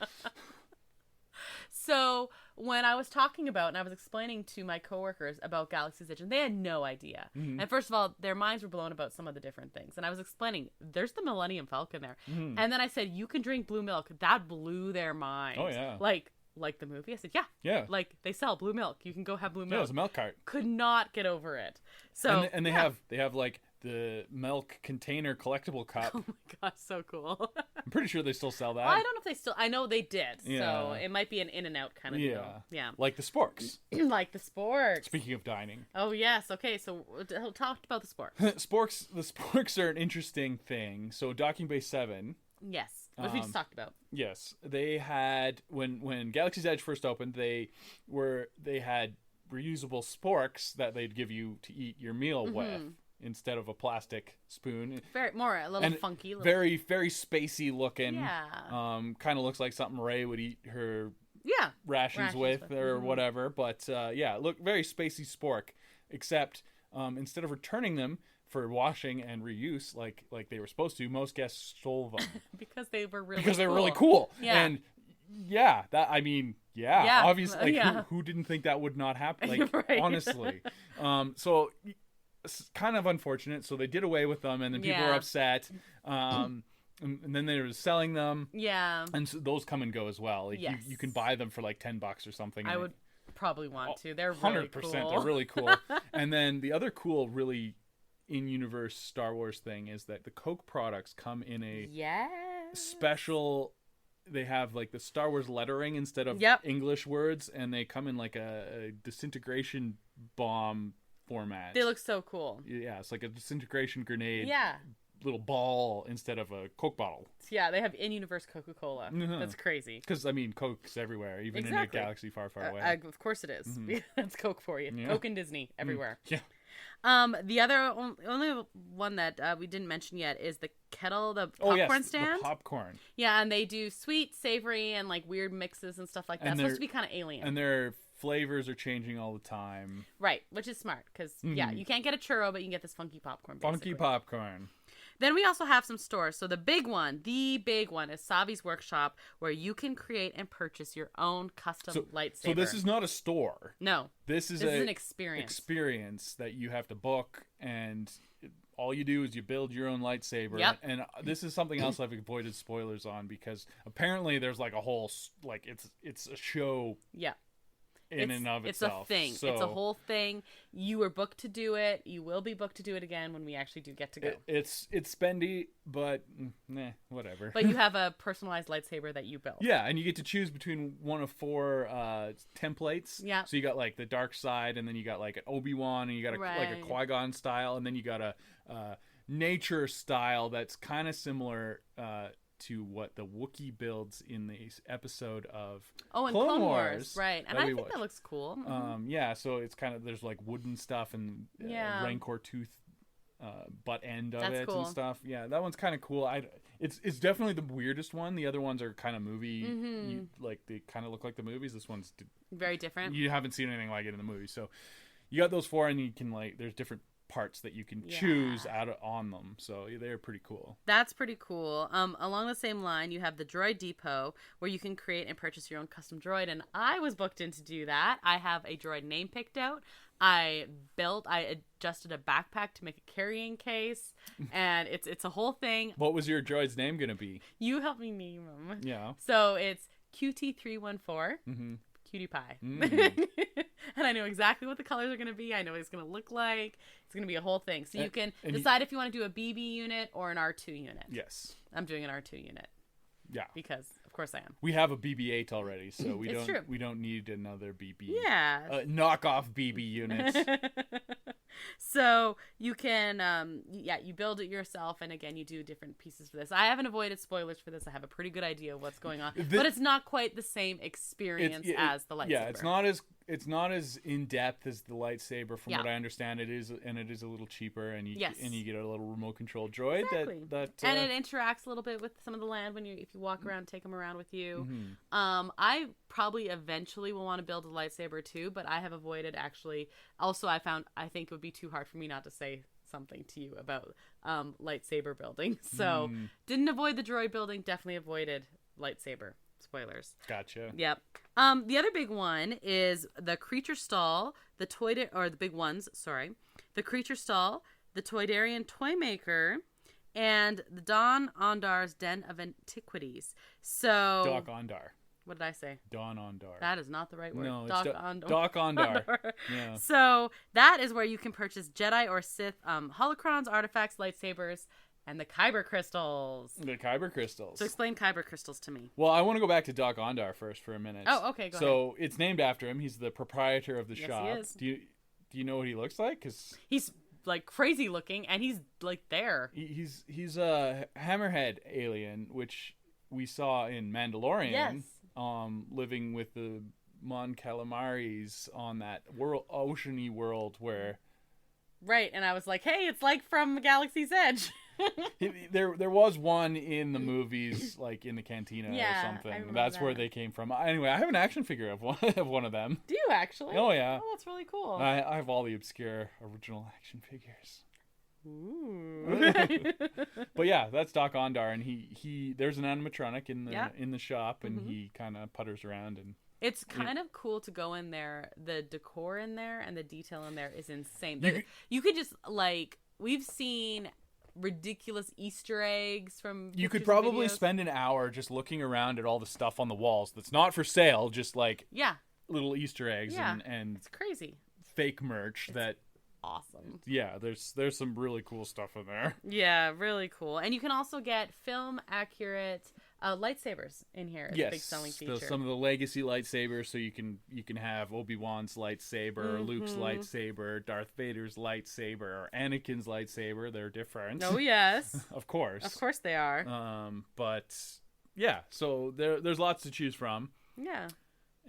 So when I was talking about and I was explaining to my coworkers about Galaxy's Edge, and they had no idea. Mm-hmm. And first of all, their minds were blown about some of the different things. And I was explaining, there's the Millennium Falcon there. Mm-hmm. And then I said, you can drink blue milk. That blew their minds. Oh, yeah. Like the movie? I said, yeah. Like, they sell blue milk. You can go have blue milk. Yeah, it was a milk cart. Could not get over it. So and they have like the milk container collectible cup. Oh my gosh, so cool. I'm pretty sure they still sell that. Well, I don't know if they still. I know they did. Yeah. So it might be an in and out kind of deal. Yeah. Like the sporks. Like the sporks. Speaking of dining. Oh yes. Okay. So we'll talk about the sporks. The sporks are an interesting thing. So Docking Bay 7. Yes. Which we just talked about. Yes, they had when Galaxy's Edge first opened. They had reusable sporks that they'd give you to eat your meal with instead of a plastic spoon. A little funky. Very, very spacey looking. Yeah. Kind of looks like something Rey would eat her rations with or whatever. But look, very spacey spork. Except instead of returning them for washing and reuse like they were supposed to, most guests stole them. Because they were really cool. Yeah. And obviously, who didn't think that would not happen? Like, right. Honestly. So it's kind of unfortunate. So they did away with them, and then people were upset. And then they were selling them. Yeah. And so those come and go as well. Like you can buy them for like $10 or something. I would probably want to. They're really 100%. Cool. They're really cool. And then the other cool, really in-universe Star Wars thing is that the Coke products come in a special. They have like the Star Wars lettering instead of English words, and they come in like a disintegration bomb format. They look so cool. Yeah, it's like a disintegration grenade. Yeah. Little ball instead of a Coke bottle. Yeah, they have in-universe Coca-Cola. That's crazy. Because, Coke's everywhere, even in a galaxy far, far away. Of course it is. Mm-hmm. That's Coke for you. Yeah. Coke and Disney, everywhere. Yeah. The only one that we didn't mention yet is the kettle, the popcorn stand. The popcorn. Yeah, and they do sweet, savory, and like weird mixes and stuff like that. It's supposed to be kind of alien. And their flavors are changing all the time. Right, which is smart because you can't get a churro, but you can get this funky popcorn. Basically. Funky popcorn. Then we also have some stores. So the big one is Savi's Workshop, where you can create and purchase your own custom lightsaber. So this is not a store. No. This is an experience. Experience that you have to book, and all you do is you build your own lightsaber. Yep. And this is something else I've avoided spoilers on because apparently there's like a whole it's a show. Yeah. In and of itself. It's a thing. So, it's a whole thing. You were booked to do it. You will be booked to do it again when we actually do get to go. It's spendy, but whatever. But you have a personalized lightsaber that you built. Yeah, and you get to choose between one of 4 templates. Yeah. So you got like the dark side, and then you got like an Obi-Wan, and you got like a Qui-Gon style, and then you got a nature style that's kind of similar to what the Wookiee builds in the episode of Clone Wars. Right. And I think that looks cool. Yeah, so it's kind of, there's like wooden stuff and Rancor tooth butt end of it and stuff. Yeah, that one's kind of cool. It's definitely the weirdest one. The other ones are kind of movie, like they kind of look like the movies. This one's very different. You haven't seen anything like it in the movie. So you got those 4, and you can there's different parts that you can choose on them, so they're pretty cool. That's pretty cool. Along the same line, you have the Droid Depot, where you can create and purchase your own custom droid, and I was booked in to do that. I have a droid name picked out. I adjusted a backpack to make a carrying case, and it's a whole thing. What was your droid's name gonna be? You helped me name him. Yeah. So it's QT314. Cutie pie. And I know exactly what the colors are going to be. I know what it's going to look like. It's going to be a whole thing. So you can decide if you want to do a BB unit or an R2 unit. Yes. I'm doing an R2 unit. Yeah. Because, of course I am. We have a BB-8 already, so It's true. we don't need another BB. Yeah. Knockoff BB unit. So you can, you build it yourself, and again, you do different pieces for this. I haven't avoided spoilers for this. I have a pretty good idea of what's going on, but it's not quite the same experience as the lightsaber. Yeah, it's not as in depth as the lightsaber, from what I understand. It is a little cheaper, and you get a little remote control droid and it interacts a little bit with some of the land if you walk around, take them around with you. Mm-hmm. I probably eventually will want to build a lightsaber too, but I have avoided actually. Also, I think it would be too hard for me not to say something to you about lightsaber building. So didn't avoid the droid building, definitely avoided lightsaber. Spoilers. Gotcha. Yep. The other big one is the creature stall, the big ones, sorry. The creature stall, the Toydarian toy maker, and the Don Ondar's Den of Antiquities. So Doc Ondar. What did I say? Don Ondar. That is not the right word. No, Doc it's Ondar. Doc Ondar. Yeah. So that is where you can purchase Jedi or Sith holocrons, artifacts, lightsabers, and the Kyber crystals. The Kyber crystals. So explain Kyber crystals to me. Well, I want to go back to Doc Ondar first for a minute. Oh, okay, go ahead. So it's named after him. He's the proprietor of the shop. He is. Do you know what he looks like? 'Cause he's like crazy looking, and he's like there. He's a hammerhead alien, which we saw in Mandalorian. Yes. Living with the Mon Calamaris on that oceany world where. Right, and I was like, hey, it's like from Galaxy's Edge. There was one in the movies, like in the cantina or something. That's where they came from. Anyway, I have an action figure of one of them. Do you actually? Oh yeah. Oh, that's really cool. I have all the obscure original action figures. Ooh. But yeah, that's Doc Ondar, and he there's an animatronic in the shop, and he kind of putters around and. It's kind of cool to go in there. The decor in there and the detail in there is insane. You could just we've seen ridiculous Easter eggs from. You could probably spend an hour just looking around at all the stuff on the walls that's not for sale, just little Easter eggs and it's crazy fake merch that. Awesome. Yeah, there's some really cool stuff in there. Yeah, really cool. And you can also get film accurate lightsabers in here. It's a big selling feature. Some of the legacy lightsabers, so you can have Obi-Wan's lightsaber, Luke's lightsaber, Darth Vader's lightsaber, or Anakin's lightsaber. They're different. Oh yes. Of course they are. But yeah, so there's lots to choose from. Yeah.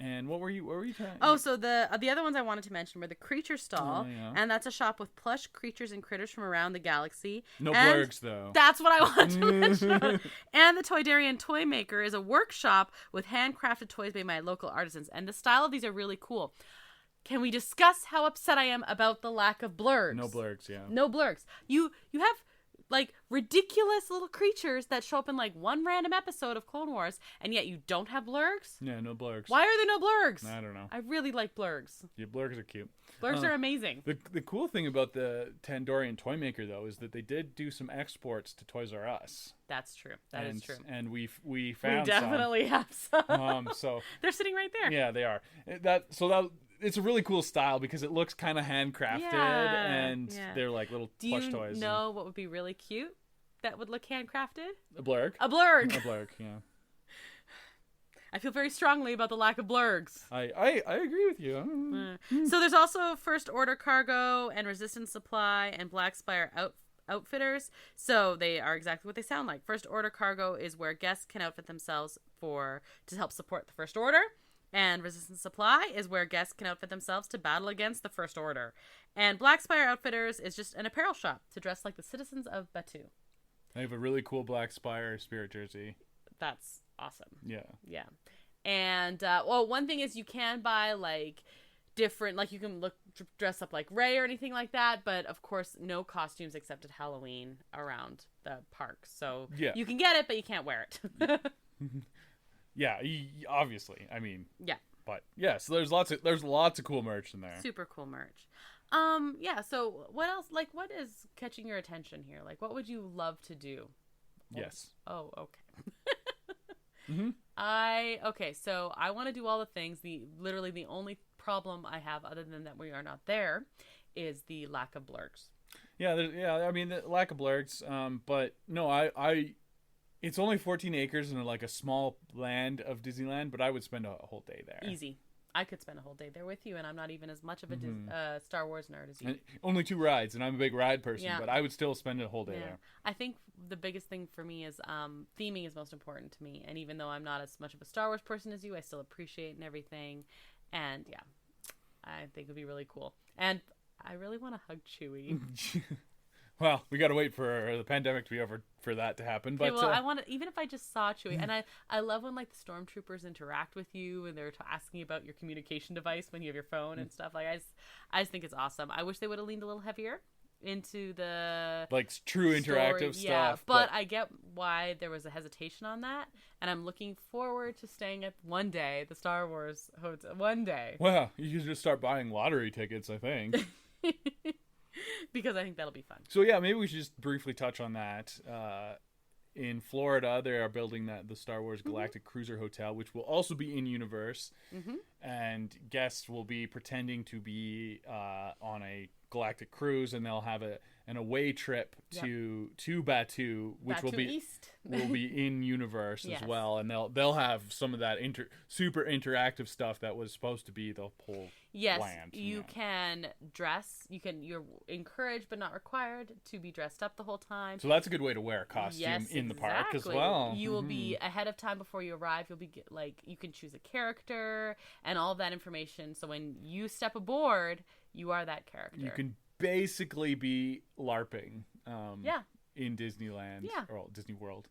And what were you trying? Oh, so the other ones I wanted to mention were the Creature Stall, and that's a shop with plush creatures and critters from around the galaxy. No blurrgs, though. That's what I wanted to mention. And the Toydarian Toy Maker is a workshop with handcrafted toys made by local artisans, and the style of these are really cool. Can we discuss how upset I am about the lack of blurrgs? No blurrgs, yeah. No blurrgs. You have ridiculous little creatures that show up in one random episode of Clone Wars, and yet you don't have blurrgs? Yeah, no blurrgs. Why are there no blurrgs? I don't know. I really like blurrgs. Yeah, blurrgs are cute. Blurrgs are amazing. The cool thing about the Tandorian Toy Maker, though, is that they did do some exports to Toys R Us. That's true. That is true. And we found we definitely have some. So they're sitting right there. Yeah, they are. It's a really cool style because it looks kind of handcrafted, and they're like little plush toys. Do you know what would be really cute that would look handcrafted? A blurrg. A blurrg. A blurrg, yeah. I feel very strongly about the lack of blurrgs. I agree with you. So there's also First Order Cargo and Resistance Supply and Black Spire Outfitters. So they are exactly what they sound like. First Order Cargo is where guests can outfit themselves to help support the First Order. And Resistance Supply is where guests can outfit themselves to battle against the First Order. And Black Spire Outfitters is just an apparel shop to dress like the citizens of Batuu. I have a really cool Black Spire spirit jersey. That's awesome. Yeah. Yeah. And, one thing is you can buy, different, you can dress up like Rey or anything like that, but, of course, no costumes except at Halloween around the park. So you can get it, but you can't wear it. Yeah, obviously. I mean, yeah. But yeah, so there's lots of cool merch in there. Super cool merch. Yeah. So what else? What is catching your attention here? What would you love to do? Yes. Oh, okay. Okay. So I want to do all the things. Literally the only problem I have, other than that we are not there, is the lack of blurrgs. Yeah. I mean, the lack of blurrgs. But no, It's only 14 acres and like a small land of Disneyland, but I would spend a whole day there. Easy. I could spend a whole day there with you, and I'm not even as much of a Star Wars nerd as you. And only 2 rides, and I'm a big ride person, but I would still spend a whole day there. I think the biggest thing for me is theming is most important to me, and even though I'm not as much of a Star Wars person as you, I still appreciate and everything, and yeah, I think it would be really cool. And I really want to hug Chewie. Well, we got to wait for the pandemic to be over for that to happen. But well, I want to, even if I just saw Chewie, and I love when like the stormtroopers interact with you and they're asking about your communication device when you have your phone and stuff. Like I just think it's awesome. I wish they would have leaned a little heavier into the like true interactive stuff. Yeah, but I get why there was a hesitation on that, and I'm looking forward to staying at one day the Star Wars hotel. One day. Well, you can just start buying lottery tickets, I think. Because I think that'll be fun. So yeah, maybe we should just briefly touch on that. In Florida, they are building the Star Wars Galactic Cruiser Hotel, which will also be in universe, and guests will be pretending to be on a galactic cruise, and they'll have an away trip to Batuu, which will be in universe as well, and they'll have some of that super interactive stuff that was supposed to be the whole land. You can dress. You're encouraged but not required to be dressed up the whole time. So that's a good way to wear a costume in the park as well. You will be ahead of time before you arrive. You'll be you can choose a character and all of that information. So when you step aboard, you are that character. You can basically be LARPing in Disneyland or Disney World.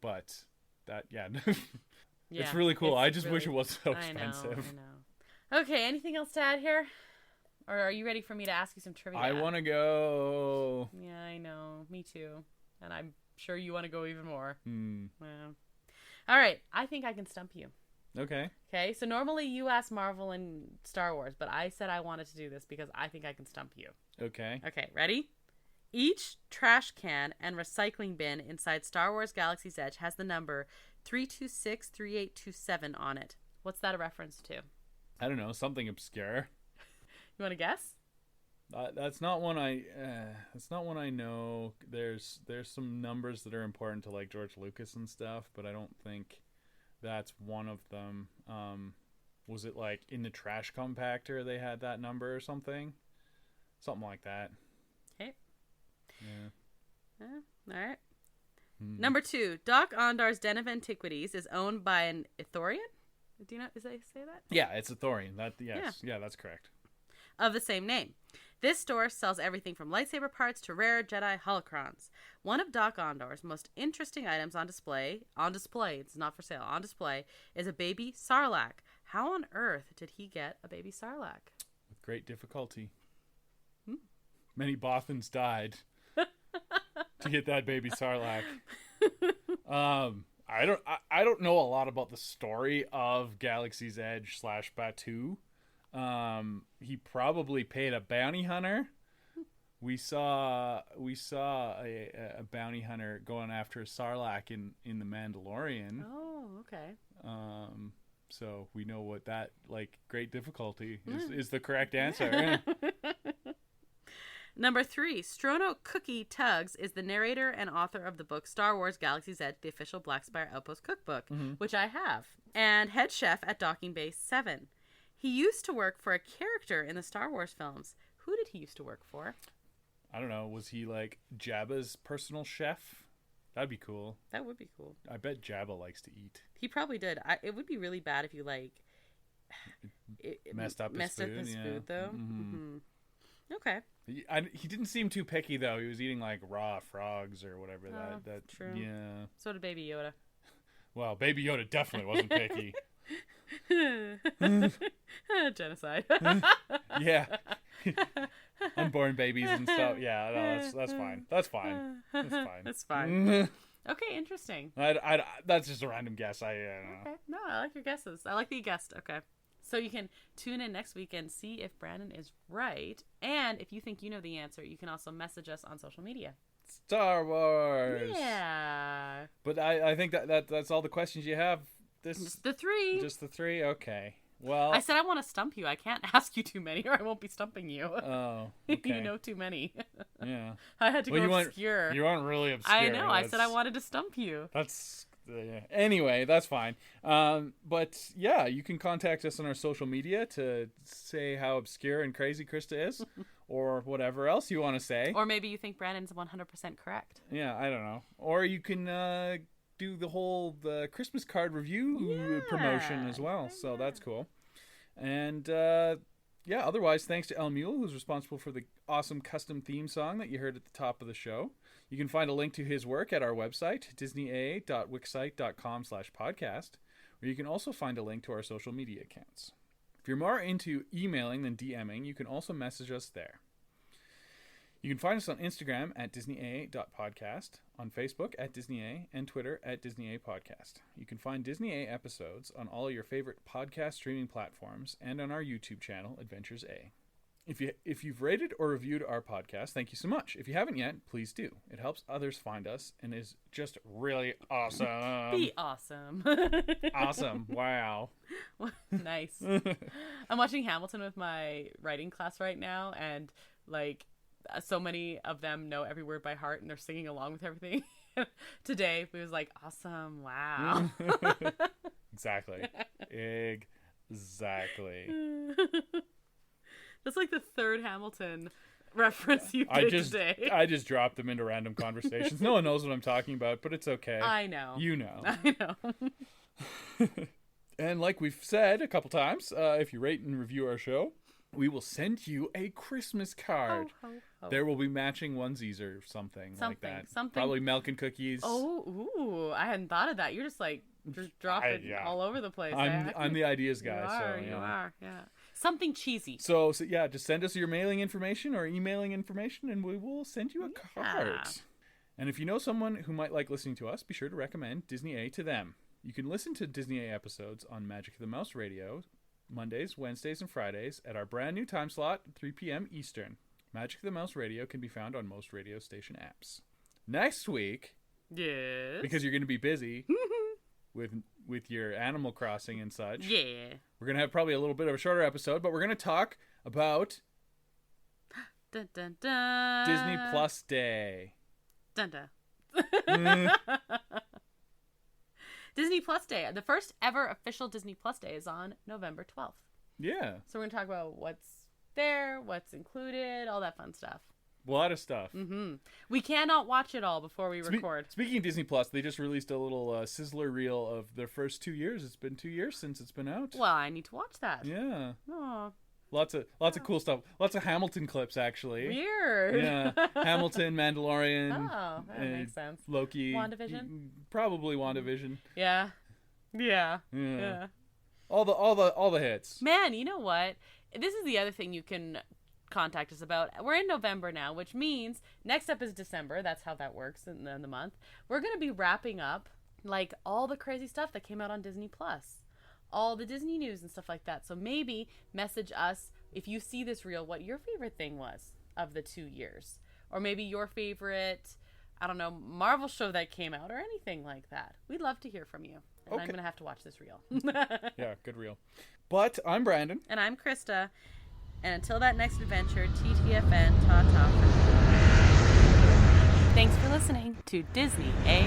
But that, it's really cool. I just wish it wasn't so expensive. I know. Okay, anything else to add here? Or are you ready for me to ask you some trivia? I want to go. Yeah, I know. Me too. And I'm sure you want to go even more. Yeah. All right. I think I can stump you. Okay. Okay, so normally you ask Marvel and Star Wars, but I said I wanted to do this because I think I can stump you. Okay. Okay, ready? Each trash can and recycling bin inside Star Wars Galaxy's Edge has the number 3263827 on it. What's that a reference to? I don't know, something obscure. You want to guess? That's not one I. That's not one I know. There's some numbers that are important to like George Lucas and stuff, but I don't think that's one of them. Was it like in the trash compactor they had that number or something? Something like that. Okay. Yeah. All right. Number 2, Doc Ondar's Den of Antiquities is owned by an Ithorian. Do you know? Is they say that? Yeah, it's a Thorian. Yeah, that's correct. Of the same name. This store sells everything from lightsaber parts to rare Jedi holocrons. One of Doc Ondar's most interesting items on display, it's not for sale, on display, is a baby Sarlacc. How on earth did he get a baby Sarlacc? With great difficulty. Many Bothans died to get that baby Sarlacc. I don't know a lot about the story of Galaxy's Edge / Batuu. He probably paid a bounty hunter. We saw a bounty hunter going after a Sarlacc in the Mandalorian. Oh, okay. So we know what that great difficulty is the correct answer. Number 3, Strono Cookie Tuggs is the narrator and author of the book Star Wars Galaxy's Edge, the official Black Spire Outpost cookbook, which I have, and head chef at Docking Base 7. He used to work for a character in the Star Wars films. Who did he used to work for? I don't know. Was he like Jabba's personal chef? That'd be cool. That would be cool. I bet Jabba likes to eat. He probably did. It would be really bad if you messed up his food, though. Okay. He didn't seem too picky though. He was eating like raw frogs or whatever. That's true. Yeah. So did Baby Yoda. Well, Baby Yoda definitely wasn't picky. Genocide. Yeah. Unborn babies and stuff. Yeah, no, that's fine. That's fine. That's fine. Okay, interesting. That's just a random guess. Okay. No, I like your guesses. I like that you guessed. Okay. So you can tune in next week and see if Brandon is right. And if you think you know the answer, you can also message us on social media. Star Wars. Yeah. But I think that's all the questions you have. Just the 3. Just the 3? Okay. Well, I said I want to stump you. I can't ask you too many, or I won't be stumping you. Oh, okay. You know too many. Yeah. I had to go you obscure. You aren't really obscure. I know. I said I wanted to stump you. That's anyway. That's fine. But yeah, you can contact us on our social media to say how obscure and crazy Krysta is, or whatever else you want to say. Or maybe you think Brandon's 100% correct. Yeah, I don't know. Or you can do the Christmas card review promotion as well. So that's cool. And yeah, otherwise, thanks to El Mule, who's responsible for the awesome custom theme song that you heard at the top of the show. You can find a link to his work at our website, disneya.wixsite.com/podcast, where you can also find a link to our social media accounts. If you're more into emailing than DMing, you can also message us there. You can find us on Instagram at disneya.podcast, on Facebook at disneya, and Twitter at disneyapodcast. You can find Disneya episodes on all your favorite podcast streaming platforms and on our YouTube channel, Adventures A. If you've rated or reviewed our podcast, thank you so much. If you haven't yet, please do. It helps others find us and is just really awesome. Be awesome. Awesome. Wow. Nice. I'm watching Hamilton with my writing class right now, and like so many of them know every word by heart and they're singing along with everything. Today it was like, awesome. Wow. Exactly. Exactly. That's like the third Hamilton reference you did today. I just dropped them into random conversations. No one knows what I'm talking about, but it's okay. I know. You know. I know. And like we've said a couple times, if you rate and review our show, we will send you a Christmas card. Ho, ho, ho. There will be matching onesies or something like that. Something. Probably milk and cookies. Oh, ooh. I hadn't thought of that. You're just like dropping all over the place. I'm the ideas guy. You are. Something cheesy. So yeah, just send us your mailing information or emailing information, and we will send you a card. And if you know someone who might like listening to us, be sure to recommend Disney A to them. You can listen to Disney A episodes on Magic of the Mouse Radio Mondays, Wednesdays, and Fridays at our brand new time slot, 3 p.m. Eastern. Magic of the Mouse Radio can be found on most radio station apps. Next week, yes, because you're going to be busy with your Animal Crossing and such. Yeah. We're going to have probably a little bit of a shorter episode, but we're going to talk about dun, dun, dun. Disney Plus Day. Dun, dun. Disney Plus Day. The first ever official Disney Plus Day is on November 12th. Yeah. So we're going to talk about what's there, what's included, all that fun stuff. A lot of stuff. Mm-hmm. We cannot watch it all before we record. Speaking of Disney Plus, they just released a little sizzler reel of their first 2 years. It's been 2 years since it's been out. Well, I need to watch that. Yeah. Oh. Lots of cool stuff. Lots of Hamilton clips, actually. Weird. Yeah. Hamilton, Mandalorian. Oh, that makes sense. Loki. WandaVision. Probably WandaVision. Yeah. Yeah. All the hits. Man, you know what? This is the other thing you can contact us about. We're in November now, which means next up is December. That's how that works in the month. We're going to be wrapping up like all the crazy stuff that came out on Disney Plus, all the Disney news and stuff like that. So maybe message us if you see this reel what your favorite thing was of the 2 years, or maybe your favorite, I don't know, Marvel show that came out or anything like that. We'd love to hear from you. And okay. I'm going to have to watch this reel. Yeah, good reel. But I'm Brandon. And I'm Krysta. And until that next adventure, TTFN, ta-ta. Thanks for listening to Disney A.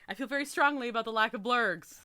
I feel very strongly about the lack of blurrgs.